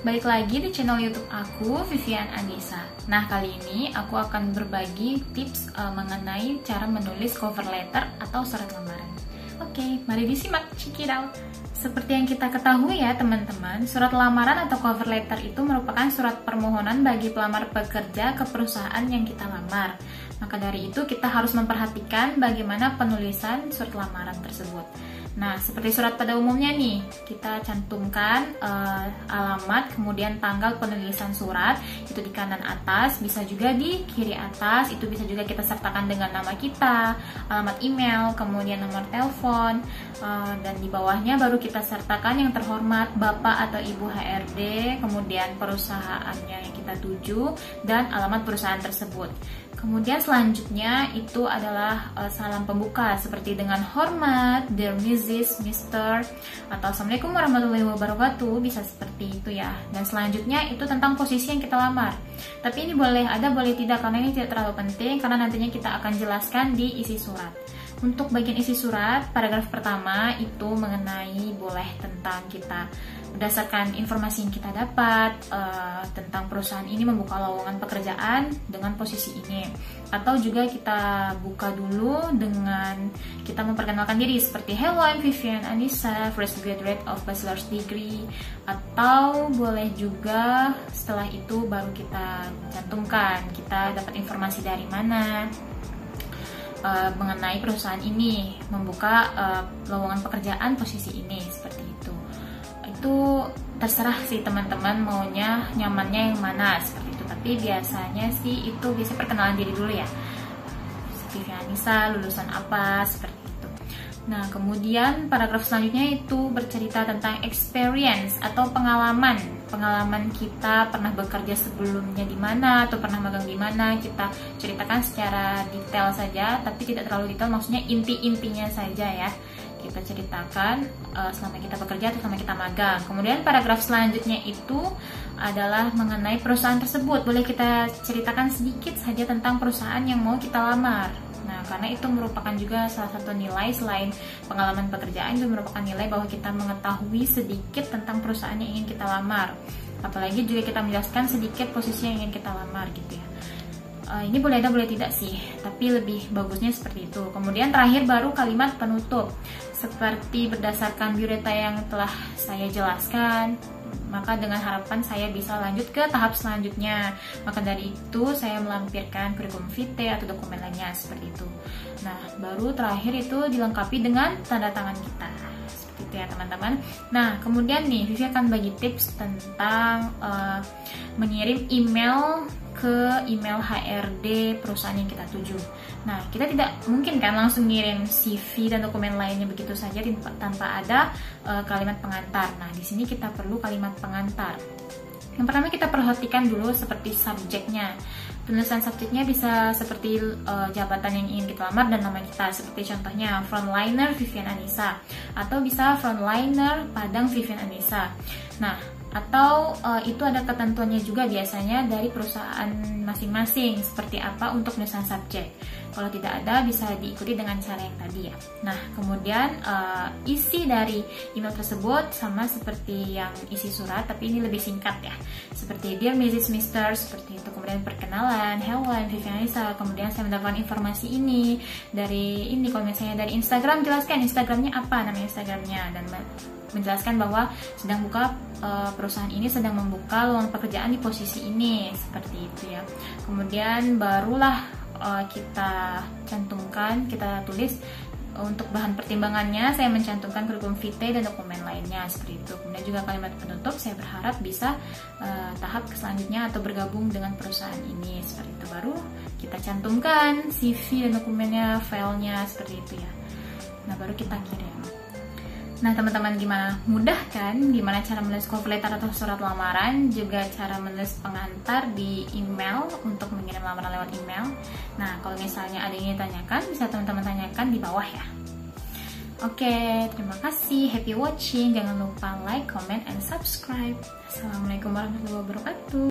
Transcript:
balik lagi di channel YouTube aku, Vivian Anissa. Nah, kali ini aku akan berbagi tips mengenai cara menulis cover letter atau surat lamaran. Oke, mari disimak, check it out. Seperti yang kita ketahui ya teman-teman, surat lamaran atau cover letter itu merupakan surat permohonan bagi pelamar pekerja ke perusahaan yang kita lamar. Maka dari itu kita harus memperhatikan bagaimana penulisan surat lamaran tersebut. Nah, seperti surat pada umumnya nih, kita cantumkan alamat, kemudian tanggal penulisan surat, itu di kanan atas, bisa juga di kiri atas, itu bisa juga kita sertakan dengan nama kita, alamat email, kemudian nomor telepon, dan di bawahnya baru kita sertakan yang terhormat, Bapak atau Ibu HRD, kemudian perusahaannya yang kita tuju, dan alamat perusahaan tersebut. Kemudian selanjutnya itu adalah salam pembuka seperti dengan hormat, Dear Mrs, Mr, atau Assalamualaikum warahmatullahi wabarakatuh, bisa seperti itu ya. Dan selanjutnya itu tentang posisi yang kita lamar. Tapi ini boleh ada, boleh tidak, karena ini tidak terlalu penting, karena nantinya kita akan jelaskan di isi surat. Untuk bagian isi surat, paragraf pertama itu mengenai boleh tentang kita berdasarkan informasi yang kita dapat tentang perusahaan ini membuka lowongan pekerjaan dengan posisi ini, atau juga kita buka dulu dengan kita memperkenalkan diri seperti hello, I'm Vivian Anissa, fresh graduate of bachelor's degree, atau boleh juga setelah itu baru kita cantumkan kita dapat informasi dari mana mengenai perusahaan ini membuka lowongan pekerjaan posisi ini, seperti itu. Itu terserah sih teman-teman maunya nyamannya yang mana, seperti itu. Tapi biasanya sih itu bisa perkenalan diri dulu ya, Vivian Anissa, lulusan apa, seperti itu. Nah, kemudian paragraf selanjutnya itu bercerita tentang experience atau pengalaman kita pernah bekerja sebelumnya di mana atau pernah magang di mana. Kita ceritakan secara detail saja, tapi tidak terlalu detail, maksudnya inti-intinya saja ya. Kita ceritakan selama kita bekerja atau selama kita magang. Kemudian paragraf selanjutnya itu adalah mengenai perusahaan tersebut. Boleh kita ceritakan sedikit saja tentang perusahaan yang mau kita lamar. Nah, karena itu merupakan juga salah satu nilai selain pengalaman pekerjaan, itu merupakan nilai bahwa kita mengetahui sedikit tentang perusahaan yang ingin kita lamar. Apalagi juga kita menjelaskan sedikit posisi yang ingin kita lamar gitu ya. Ini boleh ada, boleh tidak sih, tapi lebih bagusnya seperti itu. Kemudian terakhir baru kalimat penutup. Seperti berdasarkan biodata yang telah saya jelaskan, maka dengan harapan saya bisa lanjut ke tahap selanjutnya. Maka dari itu saya melampirkan kurikulum vitae atau dokumen lainnya, seperti itu. Nah, baru terakhir itu dilengkapi dengan tanda tangan kita, seperti itu ya teman-teman. Nah, kemudian nih Vivi akan bagi tips tentang mengirim email ke email HRD perusahaan yang kita tuju. Nah, kita tidak mungkin kan langsung ngirim CV dan dokumen lainnya begitu saja tanpa ada kalimat pengantar. Nah, di sini kita perlu kalimat pengantar. Yang pertama kita perhatikan dulu seperti subjeknya. Penulisan subjeknya bisa seperti jabatan yang ingin kita lamar dan nama kita. Seperti contohnya frontliner Vivian Anissa, atau bisa frontliner Padang Vivian Anissa. Nah, atau itu ada ketentuannya juga biasanya dari perusahaan masing-masing seperti apa untuk penulisan subjek. Kalau tidak ada bisa diikuti dengan cara yang tadi ya. Nah, kemudian isi dari email tersebut sama seperti yang isi surat, tapi ini lebih singkat ya. Seperti Dear Mrs. Mr, seperti itu. Kemudian perkenalan, hello, I'm Vivian Anissa. Kemudian saya mendapatkan informasi ini dari ini. Kalau misalnya dari Instagram, jelaskan Instagramnya apa, nama Instagramnya, dan menjelaskan bahwa sedang buka perusahaan ini sedang membuka lowongan pekerjaan di posisi ini, seperti itu ya. Kemudian barulah kita cantumkan, kita tulis untuk bahan pertimbangannya. Saya mencantumkan kurikulum vitae dan dokumen lainnya, seperti itu. Kemudian juga kalimat penutup, saya berharap bisa tahap selanjutnya atau bergabung dengan perusahaan ini, seperti itu. Baru kita cantumkan CV dan dokumennya, filenya, seperti itu ya. Nah, baru kita kirim. Nah, teman-teman, gimana? Mudah kan? Gimana cara menulis cover letter atau surat lamaran, juga cara menulis pengantar di email untuk mengirim lamaran lewat email. Nah, kalau misalnya ada yang ingin ditanyakan, bisa teman-teman tanyakan di bawah ya. Oke, terima kasih. Happy watching. Jangan lupa like, comment, and subscribe. Assalamualaikum warahmatullahi wabarakatuh.